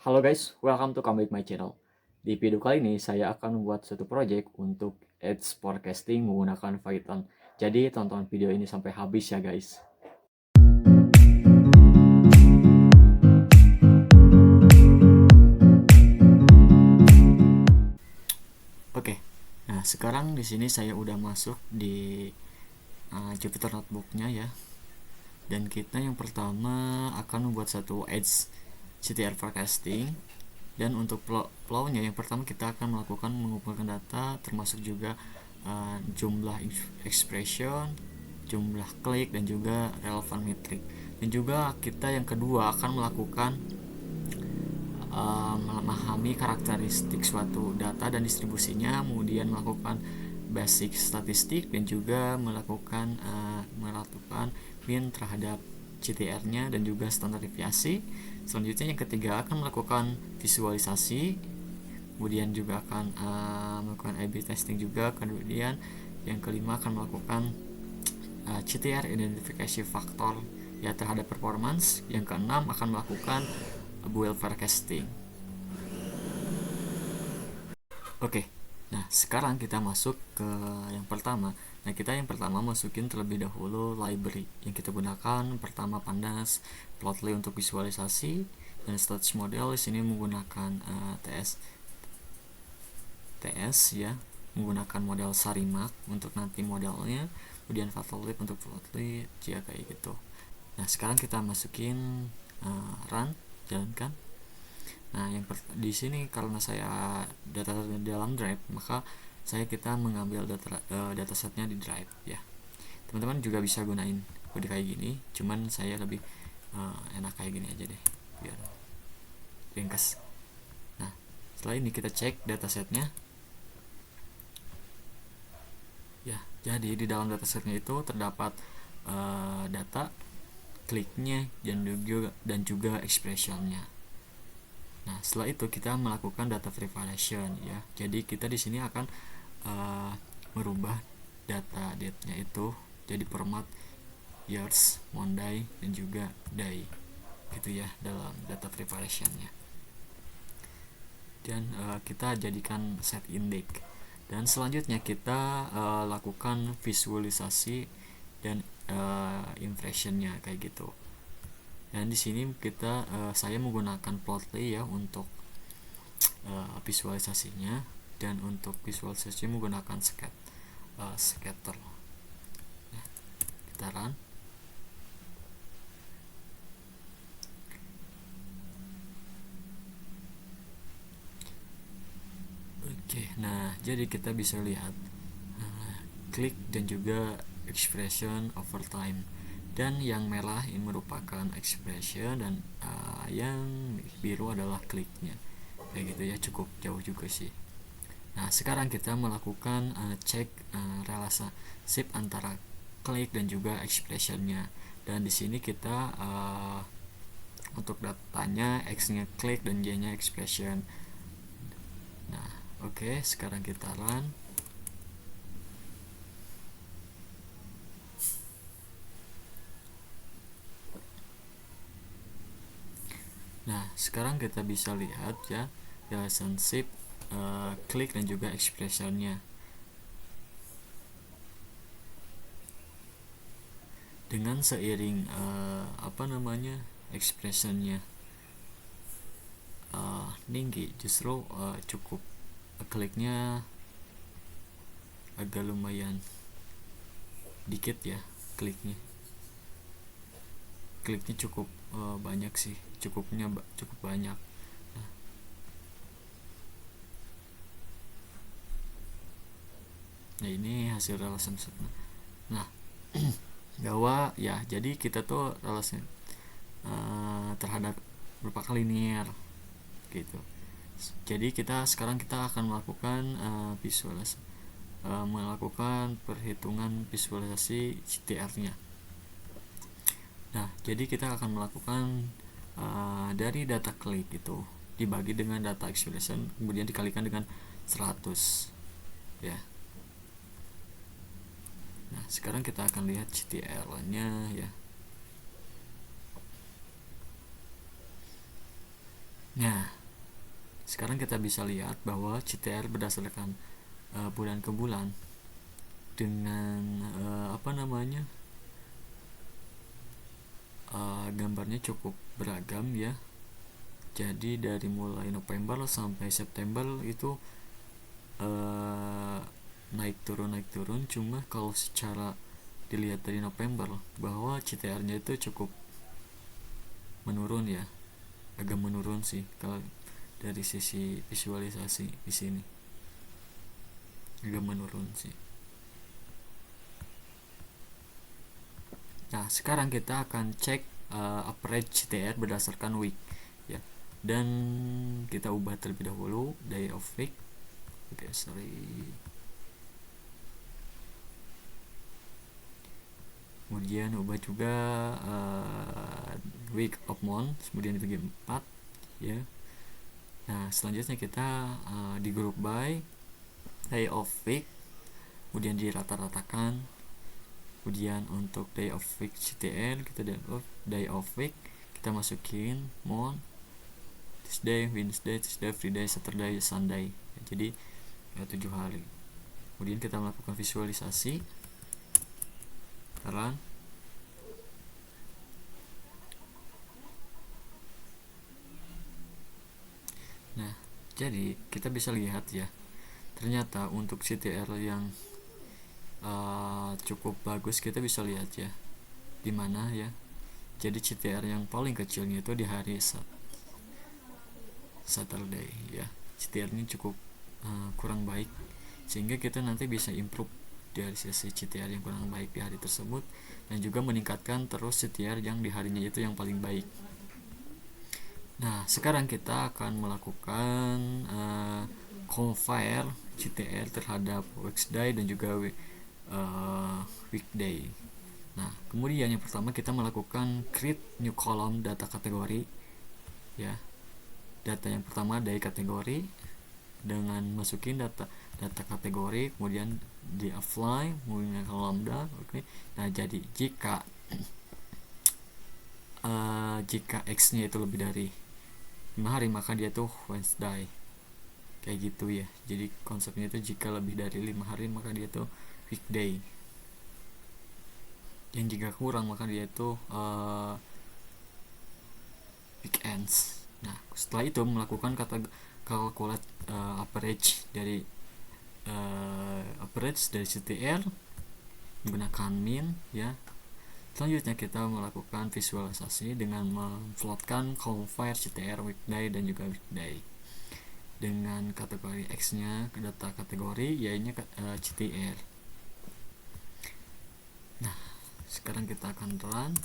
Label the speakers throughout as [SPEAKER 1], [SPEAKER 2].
[SPEAKER 1] Halo guys, welcome to come back my channel. Di video kali ini saya akan membuat suatu project untuk ads forecasting menggunakan Python. Jadi tonton video ini sampai habis ya guys. Oke, nah sekarang di sini saya udah masuk di Jupyter Notebook-nya ya. Dan kita yang pertama akan membuat satu ads CTR forecasting. Dan untuk flow-nya yang pertama kita akan melakukan mengumpulkan data termasuk juga jumlah expression, jumlah klik dan juga relevant metric. Dan juga kita yang kedua akan melakukan memahami karakteristik suatu data dan distribusinya, kemudian melakukan basic statistik dan juga melakukan mean terhadap CTR-nya dan juga standar deviasi. Selanjutnya yang ketiga akan melakukan visualisasi, kemudian juga akan melakukan A/B testing juga. Kemudian yang kelima akan melakukan CTR identifikasi faktor ya terhadap performance. Yang keenam akan melakukan Build forecasting. Oke, nah sekarang kita masuk ke yang pertama. Nah kita yang pertama masukin terlebih dahulu library yang kita gunakan. Pertama Pandas, Plotly untuk visualisasi, dan Stats Model di sini menggunakan TS ya, menggunakan model Sarimak untuk nanti modelnya. Kemudian Fatolib untuk Plotly, ya kayak gitu. Nah sekarang kita masukin run, jalankan. Nah, di sini karena saya data dalam Drive, maka kita mengambil datasetnya di Drive ya. Teman-teman juga bisa gunain kode kayak gini, cuman saya lebih enak kayak gini aja deh, biar ringkas. Nah, setelah ini kita cek datasetnya. Ya, jadi di dalam datasetnya itu terdapat data, kliknya, dan juga expressionnya. Nah, setelah itu kita melakukan data preparation ya. Jadi kita di sini akan merubah data date-nya itu jadi format years, Monday, dan juga day gitu ya dalam data preparation-nya. Dan kita jadikan set index. Dan selanjutnya kita lakukan visualisasi dan impression-nya kayak gitu. Dan di sini saya menggunakan Plotly ya untuk visualisasinya, dan untuk visualisasi menggunakan scatter. Nah, kita run. Oke, nah jadi kita bisa lihat klik dan juga expression over time. Dan yang merah ini merupakan expression, dan yang biru adalah kliknya kayak gitu ya. Cukup jauh juga sih. Nah sekarang kita melakukan cek relationship antara klik dan juga expressionnya. Dan di sini kita untuk datanya X-nya klik dan Y-nya expression. Nah oke, sekarang kita run. Nah, sekarang kita bisa lihat ya relationship klik dan juga expressionnya. Dengan seiring expressionnya tinggi, justru cukup kliknya agak lumayan dikit ya. Kliknya cukup banyak sih, cukup banyak. Nah ini hasil relationship. Nah bahwa ya jadi kita tuh relasi terhadap merupakan linear gitu. Jadi sekarang kita akan melakukan melakukan perhitungan visualisasi CTR-nya. Nah, jadi kita akan melakukan dari data klik itu dibagi dengan data expression, kemudian dikalikan dengan 100 ya. Nah, sekarang kita akan lihat CTR-nya ya. Nah, sekarang kita bisa lihat bahwa CTR berdasarkan bulan ke bulan dengan gambarnya cukup beragam ya. Jadi dari mulai November sampai September itu naik turun. Cuma kalau secara dilihat dari November bahwa CTR-nya itu cukup menurun ya, agak menurun sih kalau dari sisi visualisasi di sini, agak menurun sih. Nah, sekarang kita akan cek average CTR berdasarkan week ya. Dan kita ubah terlebih dahulu day of week. Kemudian ubah juga week of month, kemudian dibagi 4 ya. Nah, selanjutnya kita di group by day of week, kemudian dirata-ratakan. Kemudian untuk day of week CTR kita day of week kita masukin month, Tuesday, Wednesday, Thursday, Friday, Saturday, Sunday ya, jadi 7 hari. Kemudian kita melakukan visualisasi run. Nah, jadi kita bisa lihat ya, ternyata untuk CTR yang cukup bagus kita bisa lihat ya, dimana ya. Jadi CTR yang paling kecilnya itu di hari Saturday ya. CTR ini cukup kurang baik, sehingga kita nanti bisa improve dari sisi CTR yang kurang baik di hari tersebut, dan juga meningkatkan terus CTR yang di harinya itu yang paling baik. Nah, sekarang kita akan melakukan compare CTR terhadap weekday dan juga weekday. Nah, kemudian yang pertama kita melakukan create new column data kategori ya. Data yang pertama dari kategori, dengan masukin data kategori, kemudian di apply menggunakan lambda. Oke. Nah, jadi jika X nya itu lebih dari 5 hari maka dia tuh Wednesday, kayak gitu ya. Jadi konsepnya itu jika lebih dari 5 hari maka dia tuh weekday, yang jika kurang maka dia tuh weekends. Nah, setelah itu melakukan calculate average dari CTR menggunakan min ya. Selanjutnya kita melakukan visualisasi dengan memplotkan compare CTR weekday dan juga weekday dengan kategori X nya ke data kategori yaitu CTR. Nah, sekarang kita akan run.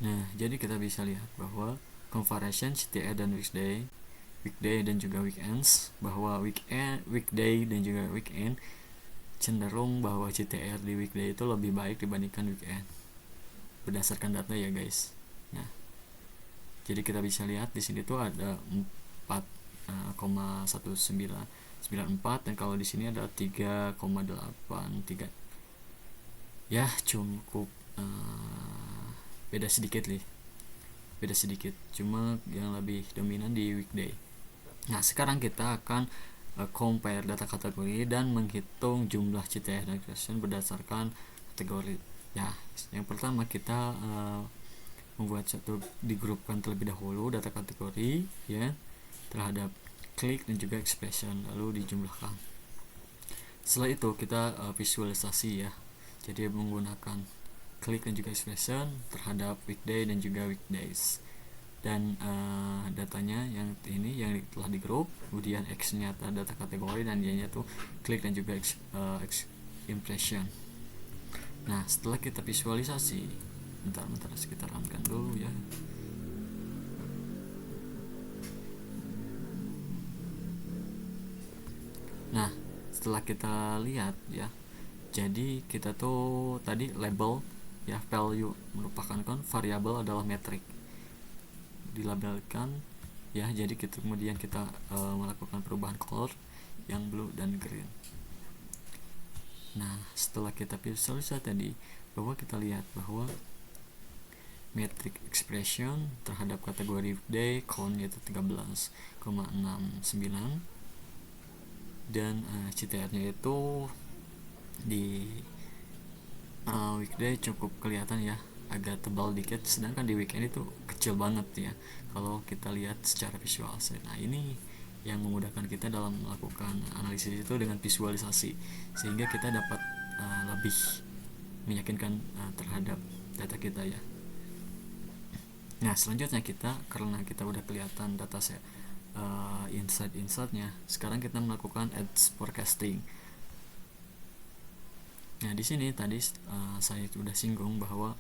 [SPEAKER 1] Nah, jadi kita bisa lihat bahwa comparison CTR dan weekday dan juga weekends, bahwa weekday dan juga weekend cenderung bahwa CTR di weekday itu lebih baik dibandingkan weekend berdasarkan data ya guys. Nah, jadi kita bisa lihat di sini tuh ada 4,1994 dan kalau di sini ada 3,83 ya, cukup beda sedikit, cuma yang lebih dominan di weekday. Nah, sekarang kita akan compare data kategori dan menghitung jumlah CTR dan expression berdasarkan kategori. Ya, yang pertama kita membuat digrupkan terlebih dahulu data kategori ya terhadap klik dan juga expression, lalu dijumlahkan. Setelah itu kita visualisasi ya. Jadi menggunakan klik dan juga expression terhadap weekday dan juga weekdays. Dan datanya yang ini yang telah di grup, kemudian X nya data kategori dan Y nya tuh klik dan juga impression. Nah, setelah kita visualisasi, bentar kita runkan dulu ya. Nah, setelah kita lihat ya, jadi kita tuh tadi label ya, value merupakan variabel adalah metrik, dilabelkan ya. Jadi kita kemudian kita melakukan perubahan color yang blue dan green. Nah, setelah kita visualisasi tadi, bahwa kita lihat bahwa metric expression terhadap kategori weekday count yaitu 13,69 dan CTR-nya itu di weekday cukup kelihatan ya, agak tebal dikit, sedangkan di weekend itu kecil banget ya kalau kita lihat secara visual. Nah, ini yang memudahkan kita dalam melakukan analisis itu dengan visualisasi, sehingga kita dapat lebih meyakinkan terhadap data kita ya. Nah, selanjutnya karena kita udah kelihatan data insight-insightnya, sekarang kita melakukan ads forecasting. Nah, di sini tadi saya sudah singgung bahwa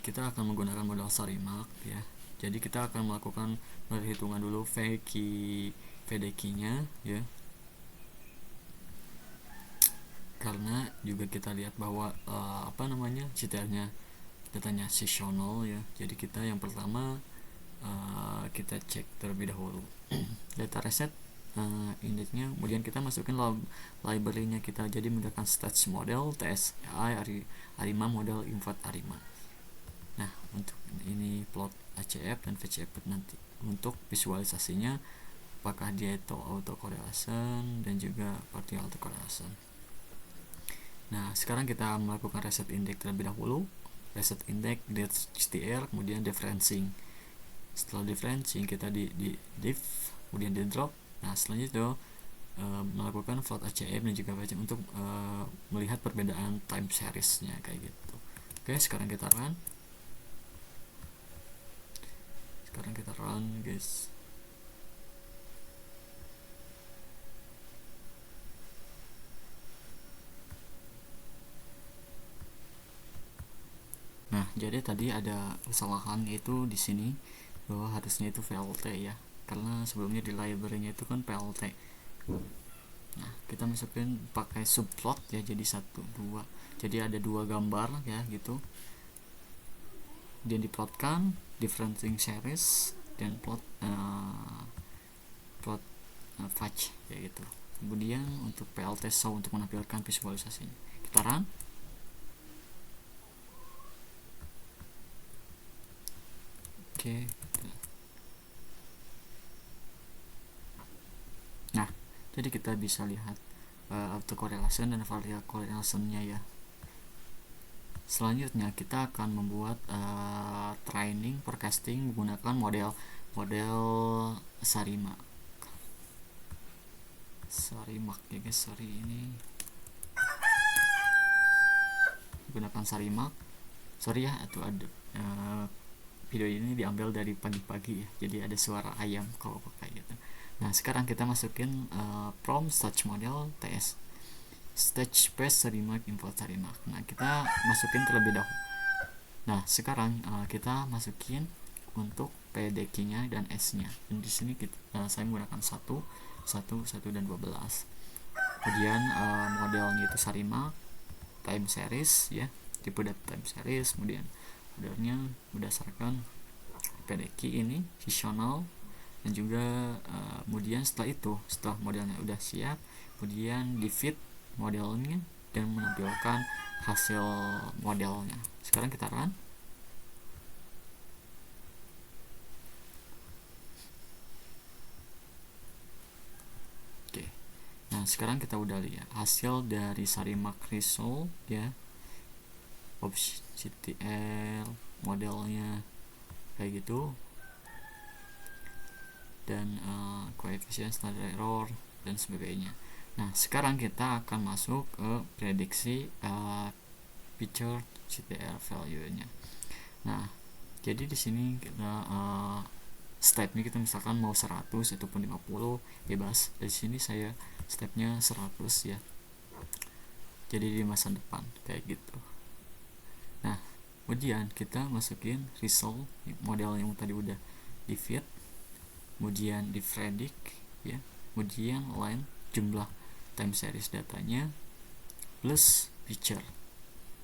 [SPEAKER 1] kita akan menggunakan modal Sarimak ya. Jadi kita akan melakukan perhitungan dulu VDQ-nya ya. Karena juga kita lihat bahwa CTR-nya datanya seasonal ya. Jadi kita yang pertama kita cek terlebih dahulu data reset indeksnya, kemudian kita masukin library-nya kita. Jadi menggunakan stats model, TSI, ARIMA model, invert ARIMA. Nah, untuk ini plot ACF dan VCF nanti. Untuk visualisasinya apakah dia itu auto correlation dan juga partial auto correlation. Nah, sekarang kita melakukan reset index terlebih dahulu. Reset index, DHTR, kemudian differencing. Setelah differencing kita di diff, kemudian di drop. Nah, selanjutnya itu melakukan float ACF dan juga VCF untuk melihat perbedaan time series-nya kayak gitu. Oke, sekarang kita run. Guys. Nah, jadi tadi ada kesalahan yaitu di sini bahwa harusnya itu VLT ya, karena sebelumnya di library-nya itu kan PLT. Nah, kita masukin pakai subplot ya, jadi 1, 2. Jadi ada 2 gambar ya gitu. Dan diplotkan differencing series dan plot fetch kayak gitu. Kemudian untuk PLT show untuk menampilkan visualisasinya. Kita run. Oke. Nah, jadi kita bisa lihat auto correlation dan variable correlation-nya ya. Selanjutnya kita akan membuat training forecasting menggunakan model Sarimak ya guys. Sorry, ini menggunakan Sarimak. Sorry ya, itu ada video ini diambil dari pagi-pagi ya, jadi ada suara ayam kalau kayak gitu. Nah, sekarang kita masukin from stage model TS stage space Sarimak info Sarimak. Nah, kita masukin terlebih dahulu. Nah, sekarang kita masukin untuk PDQ-nya dan S-nya. Dan di sini saya menggunakan 1, dan 12. Kemudian modelnya itu Sarimak time series ya, tipe data time series. Kemudian modelnya berdasarkan PDQ ini seasonal, dan juga kemudian setelah modelnya udah siap, kemudian di fit modelnya dan menampilkan hasil modelnya. Sekarang kita run. Oke. Nah, sekarang kita udah lihat hasil dari Sarimak result ya. Opsi CTL modelnya kayak gitu. Dan koefisien standard error dan sebagainya. Nah, sekarang kita akan masuk ke prediksi feature CTR value-nya. Nah, jadi di sini kita stepnya kita misalkan mau 100 ataupun 50 bebas. Di sini saya stepnya 100 ya. Jadi di masa depan kayak gitu. Nah, kemudian kita masukin result model yang tadi udah di fit, kemudian di predict ya, kemudian line jumlah time series datanya plus feature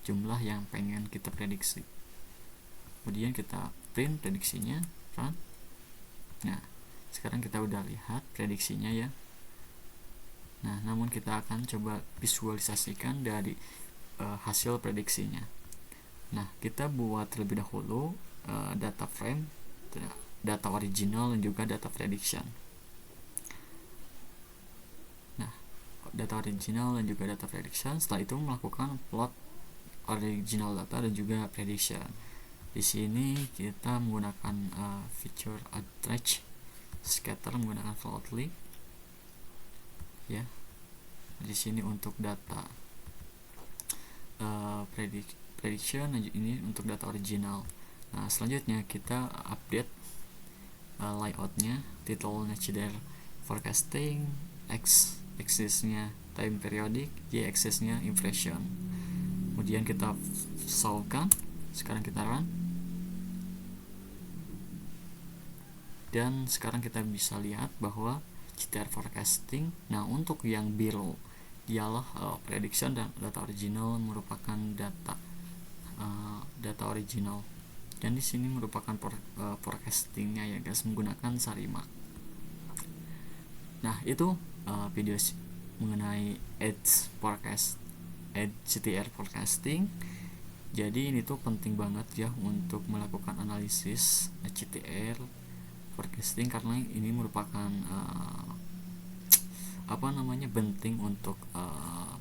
[SPEAKER 1] jumlah yang pengen kita prediksi. Kemudian kita print prediksinya, run. Nah, sekarang kita udah lihat prediksinya ya. Nah, namun kita akan coba visualisasikan dari hasil prediksinya. Nah, kita buat terlebih dahulu data frame, data original, dan juga data prediction. Nah, data original dan juga data prediction, setelah itu melakukan plot original data dan juga prediction. Di sini kita menggunakan feature attach scatter menggunakan floatly ya. Di sini untuk data prediction, ini untuk data original. Nah, selanjutnya kita update layoutnya, titelnya CTR forecasting, X axisnya time periodic, Y axisnya impression. Kemudian kita solvekan. Sekarang kita run, dan sekarang kita bisa lihat bahwa CTR forecasting, nah untuk yang below dialah prediction dan data original merupakan data original, dan di sini merupakan forecastingnya ya guys, menggunakan Sarimak. Nah, itu video mengenai Edge CTR forecasting. Jadi ini tuh penting banget ya untuk melakukan analisis CTR forecasting, karena ini merupakan penting untuk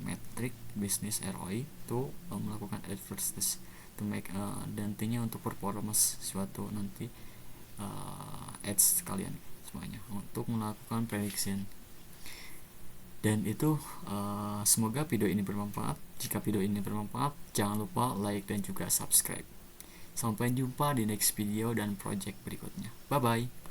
[SPEAKER 1] metrik bisnis ROI itu melakukan adverse to make dan intinya untuk performance suatu nanti ads kalian semuanya untuk melakukan prediction. Dan itu semoga video ini bermanfaat. Jika video ini bermanfaat, jangan lupa like dan juga subscribe. Sampai jumpa di next video dan project berikutnya. Bye bye.